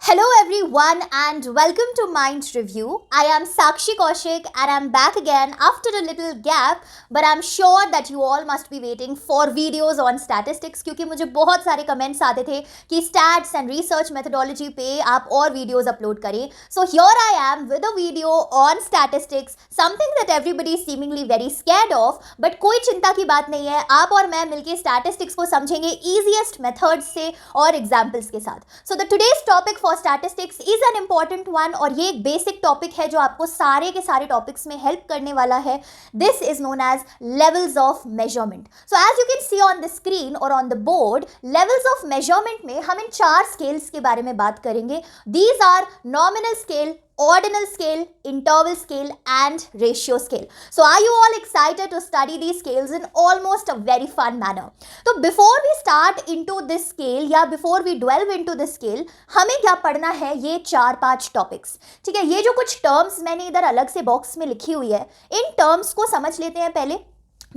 Hello everyone and welcome to Mind Review. I am Sakshi Kaushik and I'm back again after a little gap, but I'm sure that you all must be waiting for videos on statistics क्योंकि मुझे बहुत सारे comments आते थे कि stats and research methodology पे आप और videos upload करें. So here I am with a video on statistics, something that everybody is seemingly very scared of, but कोई चिंता की बात नहीं है. आप और मैं मिलके statistics को समझेंगे easiest methods से और examples के साथ. So the today's topic for statistics is an important one और ये एक बेसिक टॉपिक है जो आपको सारे के सारे टॉपिक्स में हेल्प करने वाला है. This is known as levels of measurement. So as you can see on the screen और on the board, levels of measurement में हम इन 4 स्केल्स के बारे में बात करेंगे. These are nominal scale, ordinal scale, interval scale and ratio scale. So are you all excited to study these scales in almost a very fun manner? So before we start into this scale या before we delve into this scale, हमें क्या पढ़ना है ये 4-5 topics. ठीक है, ये जो कुछ टर्म्स मैंने इधर अलग से बॉक्स में लिखी हुई है, इन टर्म्स को समझ लेते हैं पहले.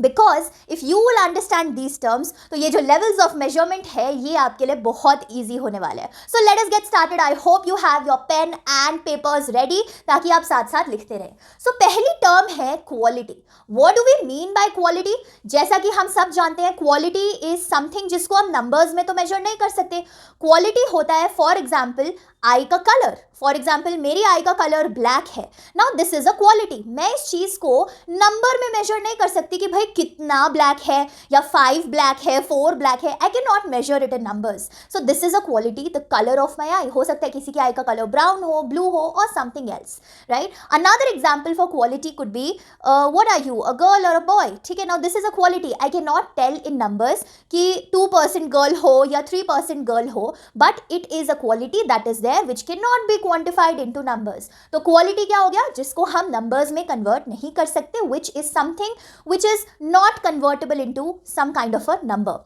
Because if you will understand these terms तो ये जो लेवल्स ऑफ मेजरमेंट है ये आपके लिए बहुत ईजी होने वाला है. So let us get started. I hope you have your pen and papers ready ताकि आप साथ साथ लिखते रहें. सो पहली टर्म है quality. What do we mean by quality? जैसा कि हम सब जानते हैं, क्वालिटी इज समथिंग जिसको हम नंबर्स में तो मेजर नहीं कर सकते. क्वालिटी होता है फॉर एग्जाम्पल आई का कलर. फॉर एग्जाम्पल मेरी आई का कलर ब्लैक है. Now this is a quality. मैं इस चीज़ को नंबर में मेजर नहीं कर सकती कि भाई कितना ब्लैक है या 5 ब्लैक है, 4 ब्लैक है. I can not measure it in numbers. So this is a quality, the colour of my eye. हो सकता है किसी की आई का कलर ब्राउन हो, ब्लू हो और something else, right. Another example for quality could be what are you, a girl और अ बॉय. ठीक है, now this is a quality. I can not tell in numbers कि 2% गर्ल हो या 3% girl हो, but it is a quality that is there which cannot be quantified into numbers. तो quality क्या हो गया? जिसको हम नंबर्स में कन्वर्ट नहीं कर सकते, which is something which is not convertible into some kind of a number.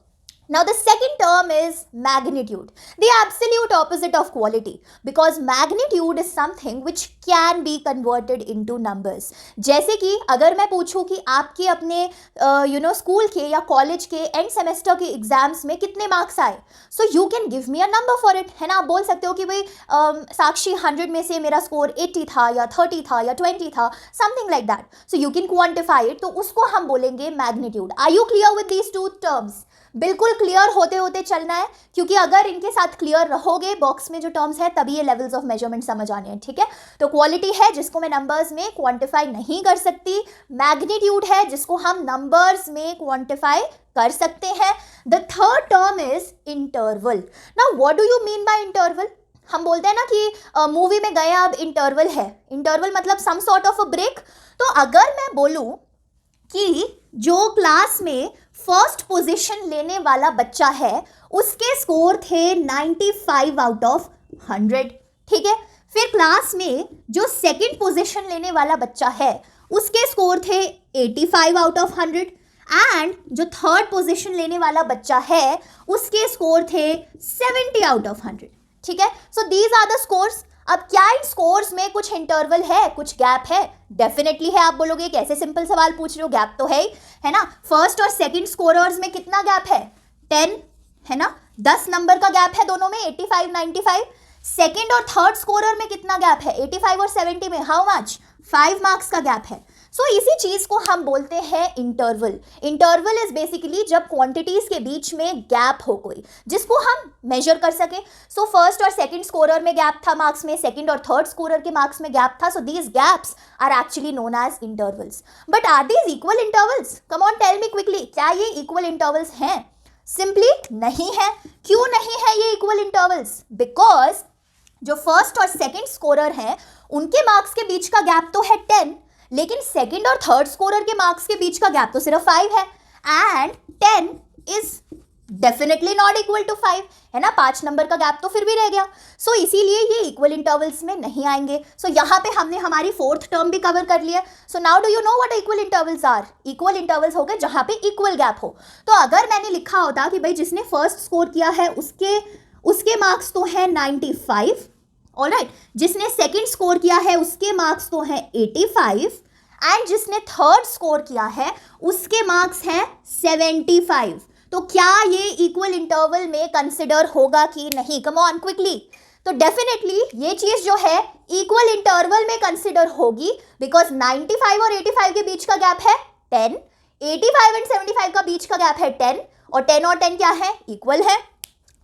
Now the second term is magnitude, the absolute opposite of quality, because magnitude is something which can be converted into numbers. जैसे कि अगर मैं पूछूं कि आपके अपने school के या कॉलेज के एंड सेमेस्टर के एग्जाम्स में कितने मार्क्स आए, सो you can give me a number for it, है ना. आप बोल सकते हो कि भाई साक्षी 100 में से मेरा स्कोर 80 था या 30 था या 20 था, something like that. So you can quantify it. तो उसको हम बोलेंगे magnitude. Are you clear with these 2 terms? बिल्कुल क्लियर होते होते चलना है, क्योंकि अगर इनके साथ क्लियर रहोगे बॉक्स में जो टर्म्स है तभी ये लेवल्स ऑफ मेजरमेंट समझ आने हैं. ठीक है, तो क्वालिटी है जिसको मैं नंबर्स में क्वांटिफाई नहीं कर सकती. मैग्नीट्यूड है जिसको हम नंबर्स में क्वांटिफाई कर सकते हैं. The third term is interval. Now what do you mean by interval? हम बोलते हैं ना कि मूवी में गए अब इंटरवल है. इंटरवल मतलब some sort of a break. तो अगर मैं बोलूं कि जो क्लास में फर्स्ट पोजीशन लेने वाला बच्चा है उसके स्कोर थे 95 आउट ऑफ 100. ठीक है, फिर क्लास में जो सेकंड पोजीशन लेने वाला बच्चा है उसके स्कोर थे 85 आउट ऑफ 100 एंड जो थर्ड पोजीशन लेने वाला बच्चा है उसके स्कोर थे 70 आउट ऑफ 100. ठीक है, so these are the scores. अब क्या इन स्कोर्स में कुछ इंटरवल है, कुछ गैप है? डेफिनेटली है. आप बोलोगे कैसे सिंपल सवाल पूछ रहे हो, गैप तो है ना. फर्स्ट और सेकंड स्कोरर्स में कितना गैप है? 10 है ना. 10 नंबर का गैप है दोनों में, 85 95. सेकंड और थर्ड स्कोरर में कितना गैप है? 85 और 70 में हाउ मच? 5 मार्क्स का गैप है. सो इसी चीज को हम बोलते हैं इंटरवल. इंटरवल इज बेसिकली जब क्वांटिटीज के बीच में गैप हो कोई जिसको हम मेजर कर सके. सो फर्स्ट और सेकंड स्कोरर में गैप था मार्क्स में, सेकंड और थर्ड स्कोरर के मार्क्स में गैप था. So these gaps are actually known as intervals. But are these equal intervals? Come on tell me quickly, क्या ये इक्वल इंटरवल्स हैं? सिंपली नहीं है. क्यों नहीं है ये इक्वल इंटरवल्स? बिकॉज जो फर्स्ट और सेकंड स्कोरर हैं उनके मार्क्स के बीच का गैप तो है 10, लेकिन सेकंड और थर्ड स्कोरर के मार्क्स के बीच का गैप तो सिर्फ 5 है and 10 is definitely not equal to 5, है ना. 5 नंबर का गैप तो फिर भी रह गया. सो इसीलिए ये इक्वल इंटरवल्स में नहीं आएंगे. सो यहाँ पे हमने हमारी 4th टर्म भी कवर कर लिया. So now do you know what equal intervals are? Equal intervals हो गए जहाँ पे इक्वल गैप हो. तो अगर मैंने लिखा होता कि भाई जिसने फर्स्ट स्कोर किया है उसके मार्क्स तो हैं 95, ऑलराइट, जिसने सेकंड स्कोर किया है उसके मार्क्स तो हैं 85 एंड जिसने थर्ड स्कोर किया है उसके मार्क्स हैं 75. तो क्या ये इक्वल इंटरवल में कंसिडर होगा कि नहीं? Come on quickly. तो डेफिनेटली ये चीज जो है इक्वल इंटरवल में कंसिडर होगी, बिकॉज 95 और 85 के बीच का गैप है 10, 85 एंड 75 का बीच का गैप है 10, और 10 और 10 क्या है, इक्वल है.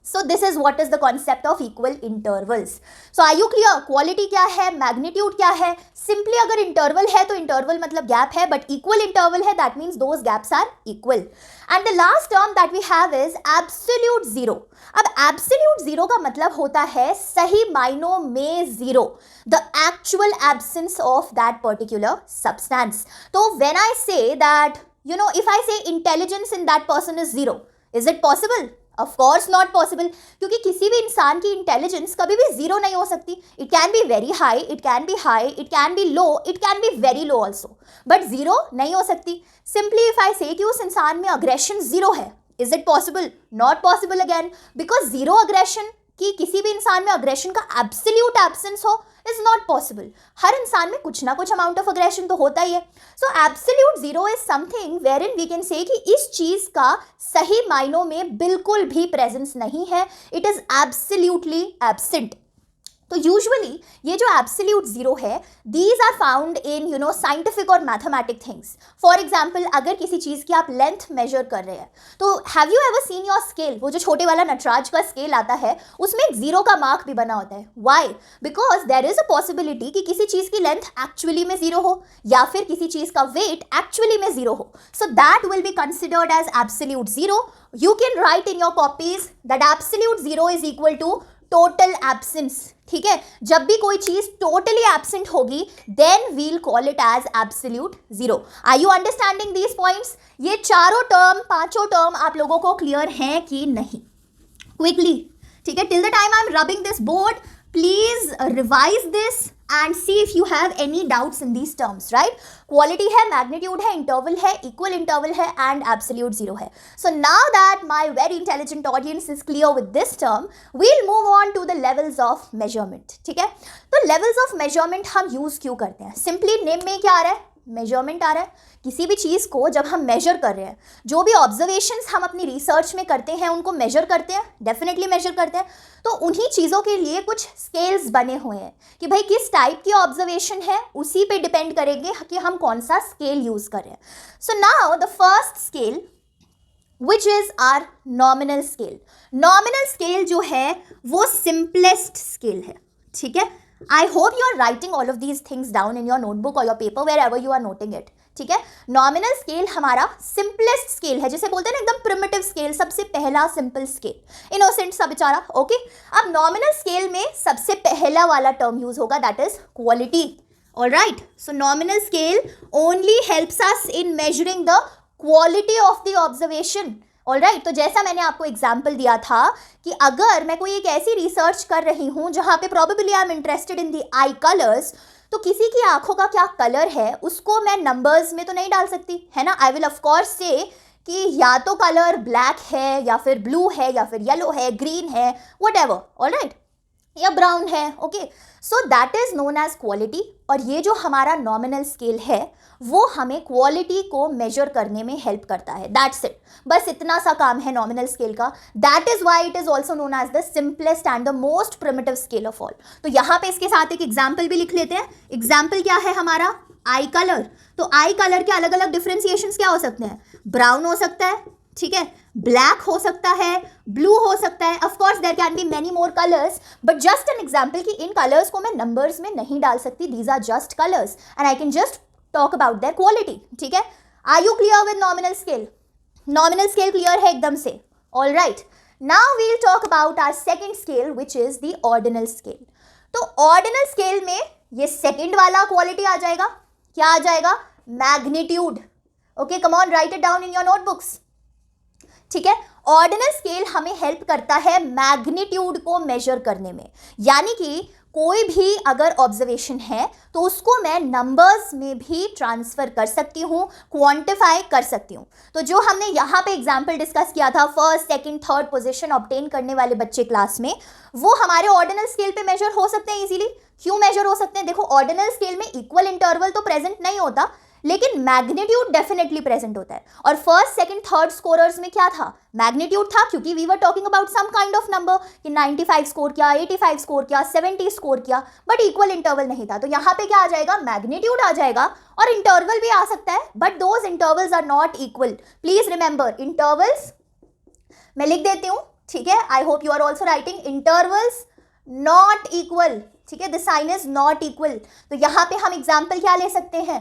So this is what is the concept of equal intervals. So are you clear? Quality क्या है, magnitude क्या है. Simply अगर interval है तो interval मतलब gap है, but equal interval है that means those gaps are equal. And the last term that we have is absolute zero. अब absolute zero का मतलब होता है सही मायनों में zero, the actual absence of that particular substance. तो when I say that, you know, if I say intelligence in that person is zero, is it possible? Of course not possible, क्योंकि किसी भी इंसान की इंटेलिजेंस कभी भी zero नहीं हो सकती. It can be very high, it can be high, it can be low, it can be very low also, but zero नहीं हो सकती. सिंपली इफ आई से कि उस इंसान में अग्रेशन जीरो है, is it possible? Not possible again, because zero aggression कि किसी भी इंसान में अग्रेशन का एब्सोल्यूट एब्सेंस हो इज नॉट पॉसिबल. हर इंसान में कुछ ना कुछ अमाउंट ऑफ अग्रेशन तो होता ही है. So absolute zero is something wherein we can say कि इस चीज का सही मायनों में बिल्कुल भी प्रेजेंस नहीं है, इट इज एब्सोल्यूटली एब्सेंट. तो यूजुअली ये जो एब्सोल्यूट जीरो है, these are found in you know scientific और मैथमेटिक थिंग्स. फॉर एग्जाम्पल, अगर किसी चीज़ की आप लेंथ मेजर कर रहे हैं, तो have you ever seen your scale, वो जो छोटे वाला नटराज का स्केल आता है उसमें एक जीरो का मार्क भी बना होता है. Why? Because there is a possibility कि किसी चीज़ की लेंथ एक्चुअली में जीरो हो या फिर किसी चीज़ का वेट एक्चुअली में जीरो हो. So that will be considered as absolute zero. You can write in your copies that absolute zero is equal to total absence. ठीक है, जब भी कोई चीज टोटली एब्सेंट होगी then we'll call it as absolute zero. Are you understanding these points? ये चारों term, पांचों टर्म आप लोगों को क्लियर हैं कि नहीं? क्विकली, ठीक है, till the time I am rubbing this board, please revise this and see if you have any doubts in these terms, right? Quality है, magnitude है, interval है, equal interval है, and absolute zero है. So now that my very intelligent audience is clear with this term, we'll move on to the levels of measurement. ठीक है, तो levels of measurement हम use क्यों करते हैं? Simply name में क्या आ रहा है? मेजरमेंट आ रहा है. किसी भी चीज़ को जब हम मेजर कर रहे हैं, जो भी ऑब्जर्वेशंस हम अपनी रिसर्च में करते हैं उनको मेजर करते हैं, डेफिनेटली मेजर करते हैं. तो उन्हीं चीज़ों के लिए कुछ स्केल्स बने हुए हैं कि भाई किस टाइप की ऑब्जर्वेशन है उसी पे डिपेंड करेंगे कि हम कौन सा स्केल यूज़ कर रहे हैं. So now the first scale which is are nominal scale. Nominal scale जो है वो सिंपलेस्ट स्केल है. ठीक है, I hope you are writing all of these things down in your notebook or your paper wherever you are noting it. ठीक है, nominal scale हमारा simplest scale है, जिसे बोलते हैं ना एकदम प्रिमिटिव स्केल, सबसे पहला सिंपल स्केल, इनोसेंट सा बेचारा. ओके, अब नॉमिनल स्केल में सबसे पहला वाला टर्म यूज होगा, that is quality. Alright, so nominal scale only helps us in measuring the quality of the observation. Alright, तो जैसा मैंने आपको एग्जाम्पल दिया था कि अगर मैं कोई एक ऐसी रिसर्च कर रही हूँ जहाँ पे probably I am interested in the I colours, तो किसी की आंखों का क्या कलर है उसको मैं नंबर्स में तो नहीं डाल सकती, है ना. आई विल ऑफ कोर्स से कि या तो कलर ब्लैक है या फिर ब्लू है या फिर येलो है, ग्रीन है, व्हाटएवर, ऑलराइट, या ब्राउन है. Okay, so that is known as quality. और ये जो हमारा नॉमिनल स्केल है वो हमें क्वालिटी को मेजर करने में हेल्प करता है. दैट्स इट, बस इतना सा काम है नॉमिनल स्केल का. That is why it is also known as the simplest and the most primitive scale of all. तो यहाँ पे इसके साथ एक एग्जाम्पल भी लिख लेते हैं. एग्जाम्पल क्या है हमारा? आई कलर. तो आई कलर के अलग अलग डिफ्रेंसिएशंस क्या हो सकते हैं? ब्राउन हो सकता है, ठीक है, ब्लैक हो सकता है, ब्लू हो सकता है. Of course there can be many more colours, but just an example कि इन कलर्स को मैं नंबर्स में नहीं डाल सकती. These are just colours and I can just talk about their quality. ठीक है, are you clear with nominal scale? Nominal scale clear है एकदम से? All right, now we'll talk about our second scale which is the ordinal scale. तो ordinal scale में ये second वाला quality आ जाएगा. क्या आ जाएगा? Magnitude. Okay, come on, right it down in your notebooks. ठीक है, ऑर्डिनल स्केल हमें हेल्प करता है मैग्नीट्यूड को मेजर करने में. यानी कि कोई भी अगर ऑब्जर्वेशन है तो उसको मैं नंबर्स में भी ट्रांसफर कर सकती हूँ, क्वांटिफाई कर सकती हूँ. तो जो हमने यहाँ पे एग्जाम्पल डिस्कस किया था, first, second, third position obtain करने वाले बच्चे क्लास में, वो हमारे ऑर्डिनल स्केल पे मेजर हो सकते हैं इजीली. क्यों मेजर हो सकते हैं? देखो, ऑर्डिनल स्केल में इक्वल इंटरवल तो प्रेजेंट नहीं होता, लेकिन मैग्नीट्यूड डेफिनेटली प्रेजेंट होता है। और फर्स्ट सेकंड थर्ड स्कोरर्स में क्या था, मैग्नीट्यूड था, क्योंकि we were talking about some kind of number कि 95 स्कोर किया, 85 स्कोर किया, 70 स्कोर किया, बट इक्वल इंटरवल नहीं था। तो यहाँ पे क्या आ जाएगा, मैग्नीट्यूड आ जाएगा, और इंटरवल भी आ सकता है, but those intervals are not equal. Please remember, intervals मैं लिख देती हूँ, ठीक है, I hope you are also writing, intervals not equal, ठीक है, the sign is not equal. तो यहाँ पे हम एग्जाम्पल क्या ले सकते हैं,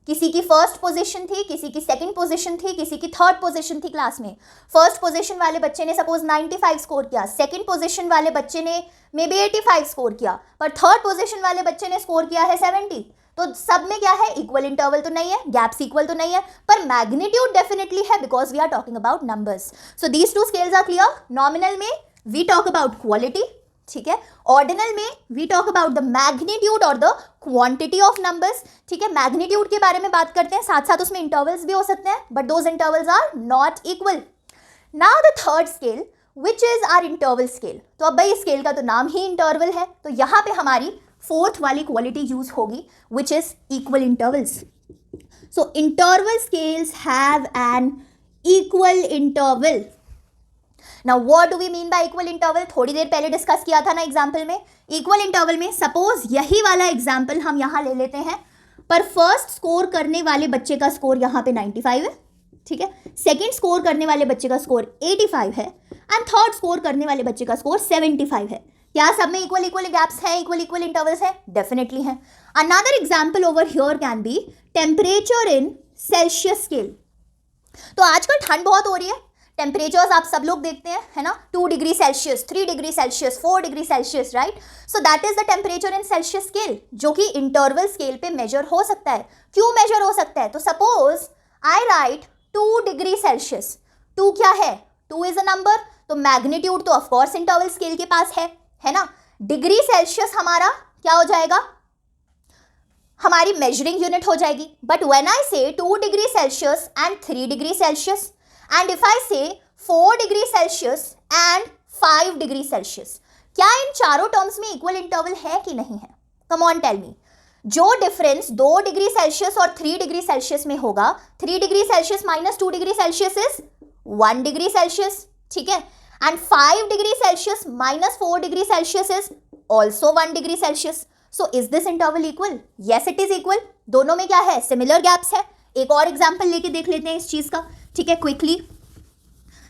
किसी की फर्स्ट पोजीशन थी, किसी की सेकंड पोजीशन थी, किसी की थर्ड पोजीशन थी क्लास में। फर्स्ट पोजीशन वाले बच्चे ने सपोज 95 स्कोर किया, सेकंड पोजीशन वाले बच्चे ने मे बी 85 स्कोर किया, पर थर्ड पोजीशन वाले बच्चे ने स्कोर किया है 70। तो सब में क्या है, इक्वल इंटरवल तो नहीं है, गैप्स इक्वल तो नहीं है, पर मैग्नीट्यूड डेफिनेटली है, because we are talking about numbers. So these two scales are clear. Nominal में वी टॉक अबाउट क्वालिटी, ठीक है, ऑर्डिनल में we talk about the magnitude और द क्वांटिटी ऑफ नंबर्स, ठीक है। मैग्नीट्यूड के बारे में बात करते हैं, साथ साथ उसमें इंटरवल्स भी हो सकते हैं, but those intervals are not equal. Now the third scale which is are interval scale. तो अब भाई स्केल का तो नाम ही इंटरवल है, तो यहाँ पे हमारी फोर्थ वाली क्वालिटी यूज होगी, which is equal intervals. So interval scales have an equal interval. Now what do we mean by equal interval, थोड़ी देर पहले डिस्कस किया था ना एग्जाम्पल में। इक्वल इंटरवल में सपोज यही वाला एग्जाम्पल हम यहाँ ले लेते हैं, पर फर्स्ट स्कोर करने वाले बच्चे का स्कोर यहाँ पे 95 है, ठीक है, सेकंड स्कोर करने वाले बच्चे का स्कोर 85 है, एंड थर्ड स्कोर करने वाले बच्चे का स्कोर 75 है। क्या सब में इक्वल इक्वल गैप्स हैं, इक्वल इक्वल इंटरवल्स हैं? डेफिनेटली हैं। Another example over here can be temperature in Celsius scale. तो आजकल ठंड बहुत हो रही है, टेम्परेचर्स आप सब लोग देखते हैं, है ना, 2 degree Celsius, 3 degree Celsius, 4 degree Celsius, right. So that is the temperature in Celsius scale, जो कि इंटरवल स्केल पे मेजर हो सकता है। क्यों मेजर हो सकता है? तो suppose I right 2 degree Celsius, 2 क्या है, 2 इज अ नंबर, तो मैग्नीट्यूड तो ऑफकोर्स इंटरवल स्केल के पास है ना। डिग्री सेल्सियस हमारा क्या हो जाएगा, हमारी मेजरिंग यूनिट हो जाएगी। बट व्हेन आई से 2 degree Celsius and 3 degree Celsius, and if I say 4 degree Celsius and 5 degree Celsius, क्या इन चारों टर्म्स में इक्वल इंटरवल है कि नहीं है? Come on tell me. जो डिफरेंस 2 डिग्री सेल्सियस और 3 डिग्री सेल्सियस में होगा, 3 degree Celsius minus 2 degree Celsius is 1 degree Celsius, ठीक है, and 5 degree Celsius minus 4 degree Celsius is also 1 degree Celsius. So is this interval equal? Yes it is equal. दोनों में क्या है, similar gaps है। एक और एग्जाम्पल लेके देख लेते हैं इस चीज का, ठीक है, क्विकली।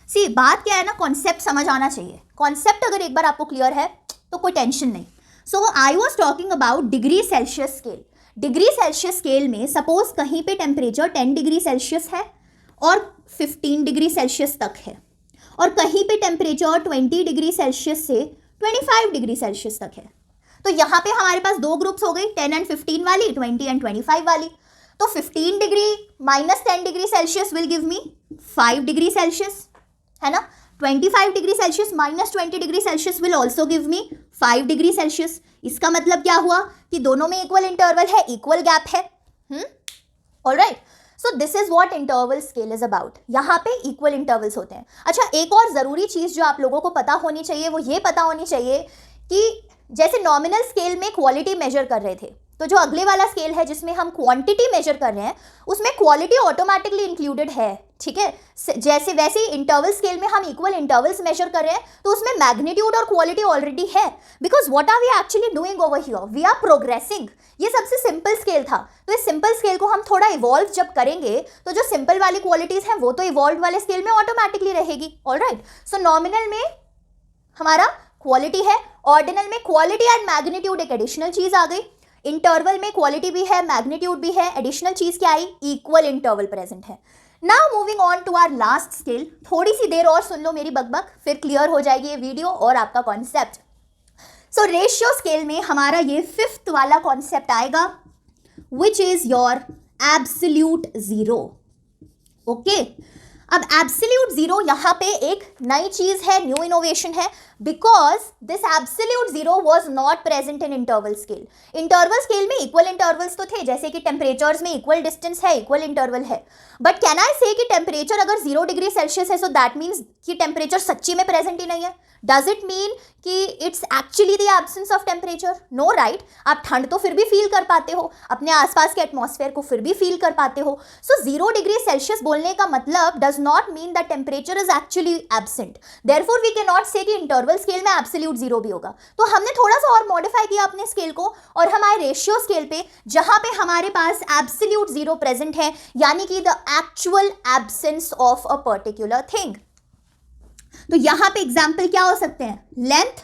सी बात क्या है ना, कॉन्सेप्ट समझ आना चाहिए। कॉन्सेप्ट अगर एक बार आपको क्लियर है तो कोई टेंशन नहीं। So I was talking about degree Celsius scale. Degree Celsius scale में सपोज कहीं पे टेम्परेचर 10 डिग्री सेल्सियस है और 15 डिग्री सेल्सियस तक है, और कहीं पे टेम्परेचर 20 डिग्री सेल्सियस से 25 डिग्री सेल्सियस तक है। तो यहाँ पे हमारे पास दो ग्रुप्स हो गई, 10 एंड 15 वाली, 20 एंड 25 वाली। तो 15 degree minus 10 degree Celsius will give me 5 degree Celsius, है ना। 25 degree Celsius minus 20 degree Celsius will also give me 5 degree Celsius. इसका मतलब क्या हुआ कि दोनों में इक्वल इंटरवल है, इक्वल गैप है। Alright, so this is what interval scale is about. यहाँ पे इक्वल इंटरवल्स होते हैं। अच्छा, एक और ज़रूरी चीज़ जो आप लोगों को पता होनी चाहिए वो ये पता होनी चाहिए कि जैसे नॉमिनल स्केल में क्वालिटी मेजर कर रहे थे, तो जो अगले वाला स्केल है जिसमें हम क्वांटिटी मेजर कर रहे हैं उसमें क्वालिटी ऑटोमेटिकली इंक्लूडेड है, ठीक है। जैसे वैसे ही इंटरवल स्केल में हम इक्वल इंटरवल्स मेजर कर रहे हैं तो उसमें मैग्नीट्यूड और क्वालिटी ऑलरेडी है, because what are we actually doing over here, we are progressing. ये सबसे सिंपल स्केल था, तो इस सिंपल स्केल को हम थोड़ा इवॉल्व जब करेंगे तो जो सिंपल वाली क्वालिटीज हैं वो तो इवॉल्व वाले स्केल में ऑटोमेटिकली रहेगी। ऑलराइट, सो नॉमिनल में हमारा क्वालिटी है, ऑर्डिनल में क्वालिटी एंड मैग्नीट्यूड एक एडिशनल चीज आ गई, इंटरवल में क्वालिटी भी है, मैग्नीट्यूड भी है, एडिशनल चीज क्या आई, इक्वल इंटरवल प्रेजेंट है। Now moving on to our last scale. थोड़ी सी देर और सुन लो मेरी बकबक, फिर क्लियर हो जाएगी ये वीडियो और आपका कॉन्सेप्ट। सो रेशियो स्केल में हमारा ये 5th वाला कॉन्सेप्ट आएगा, which is your absolute zero. Okay, अब एब्सोल्यूट जीरो यहाँ पे एक नई चीज है, न्यू इनोवेशन है, because this absolute zero was not present in interval scale. Interval scale में इक्वल इंटरवल्स तो थे, जैसे कि टेम्परेचर्स में इक्वल डिस्टेंस है, इक्वल इंटरवल है. बट कैन आई से कि टेम्परेचर अगर 0 डिग्री सेल्सियस है सो दैट मीन्स कि टेम्परेचर सच्ची में प्रेजेंट ही नहीं है? डज इट मीन कि it's actually the absence of temperature? No right. आप ठंड तो फिर भी फील कर पाते हो, अपने आसपास के एटमॉस्फेयर को फिर भी फील कर पाते हो. सो 0 डिग्री सेल्सियस बोलने का मतलब does not mean that temperature is actually absent. Therefore we can not say कि इंटरवल स्केल में एब्सोल्यूट जीरो भी होगा. तो हमने थोड़ा सा और मॉडिफाई किया अपने स्केल को, और हम आए रेशियो स्केल पे, जहां पे हमारे पास एब्सोल्यूट जीरो प्रेजेंट है, यानी कि the actual absence of a particular thing. तो यहां पे एग्जाम्पल क्या हो सकते हैं? लेंथ.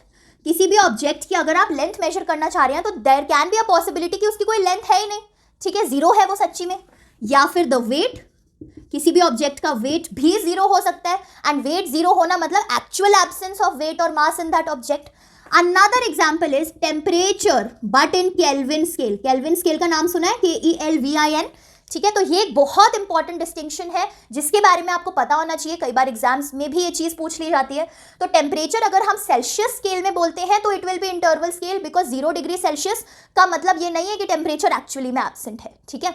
किसी भी ऑब्जेक्ट की अगर आप लेंथ मेजर करना चाह रहे हैं तो there can be a possibility कि उसकी कोई लेंथ है ही नहीं, ठीक है, जीरो है वो सच्ची में. या फिर द वेट. किसी भी ऑब्जेक्ट का वेट भी जीरो हो सकता है, एंड वेट जीरो होना मतलब एक्चुअल एब्सेंस ऑफ वेट और mass in that object. Another example is temperature but in Kelvin scale. Kelvin scale का नाम सुना है? KELVIN. ठीक है, तो ये एक बहुत इंपॉर्टेंट डिस्टिंक्शन है जिसके बारे में आपको पता होना चाहिए. कई बार एग्जाम्स में भी ये चीज़ पूछ ली जाती है. तो टेम्परेचर अगर हम सेल्सियस स्केल में बोलते हैं तो it will be interval scale, because 0 degree Celsius का मतलब ये नहीं है कि टेम्परेचर एक्चुअली में एब्सेंट है. ठीक है,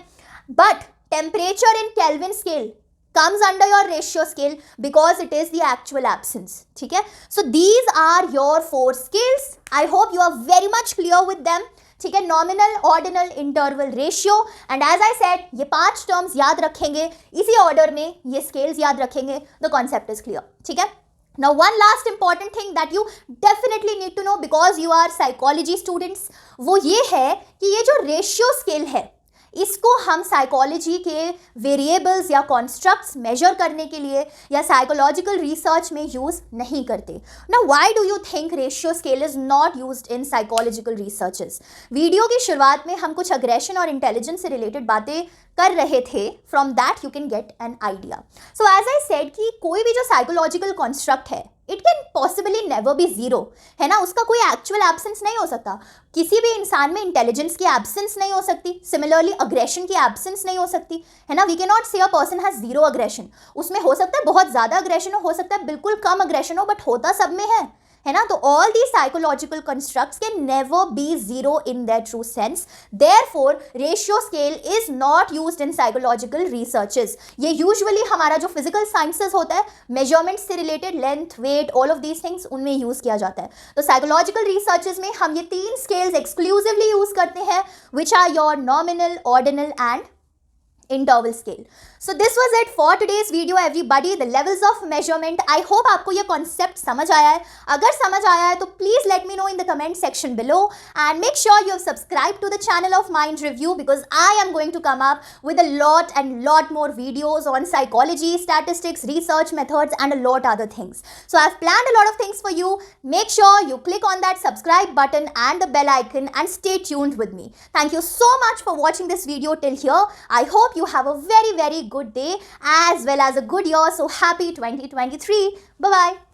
but temperature in Kelvin scale comes under your ratio scale because it is the actual absence. ठीक है, so these are your 4 scales. I hope you are very much clear with them. ठीक है, nominal, ordinal, interval, ratio, and as I said ये 5 terms याद रखेंगे, इसी order में ये स्केल्स याद रखेंगे. The concept is clear. ठीक है, now one last important thing that you definitely need to know because you are psychology students, वो ये है कि ये जो रेशियो स्केल है इसको हम साइकोलॉजी के वेरिएबल्स या कॉन्स्ट्रक्ट्स मेजर करने के लिए या साइकोलॉजिकल रिसर्च में यूज़ नहीं करते. Now why do you think ratio scale is not used in psychological researches? Video की शुरुआत में हम कुछ अग्रेशन और इंटेलिजेंस से रिलेटेड बातें कर रहे थे. From that you can get an idea. So as I said कि कोई भी जो साइकोलॉजिकल कॉन्स्ट्रक्ट है it can possibly never be zero, है ना, उसका कोई एक्चुअल एब्सेंस नहीं हो सकता. किसी भी इंसान में इंटेलिजेंस की एब्सेंस नहीं हो सकती. सिमिलरली अग्रेशन की एब्सेंस नहीं हो सकती, है ना. वी कैन नॉट से a person has zero aggression. उसमें हो सकता है बहुत ज़्यादा अग्रेशन हो सकता है बिल्कुल कम अग्रेशन हो, बट होता सब में है ना. तो all the psychological constructs can never be zero in their true sense. Therefore ratio scale is not used in psychological researches. ये यूजुअली हमारा जो फिजिकल साइंसेस होता है, मेजरमेंट्स से related, length, weight, all of these things, उनमें use किया जाता है. तो साइकोलॉजिकल रिसर्चेस में हम ये 3 स्केल्स एक्सक्लूसिवली यूज करते हैं, which are your nominal, ordinal and interval scale. So this was it for today's video everybody, the levels of measurement. I hope आपको ये concept समझ आया है. अगर समझ आया है तो please let me know in the comment section below, and make sure you have subscribed to the channel of Mind Review because I am going to come up with a lot more videos on psychology, statistics, research methods and a lot other things. So I've planned a lot of things for you. Make sure you click on that subscribe button and the bell icon and stay tuned with me. Thank you so much for watching this video till here. I hope you have a very good day as well as a good year. So happy 2023. Bye bye.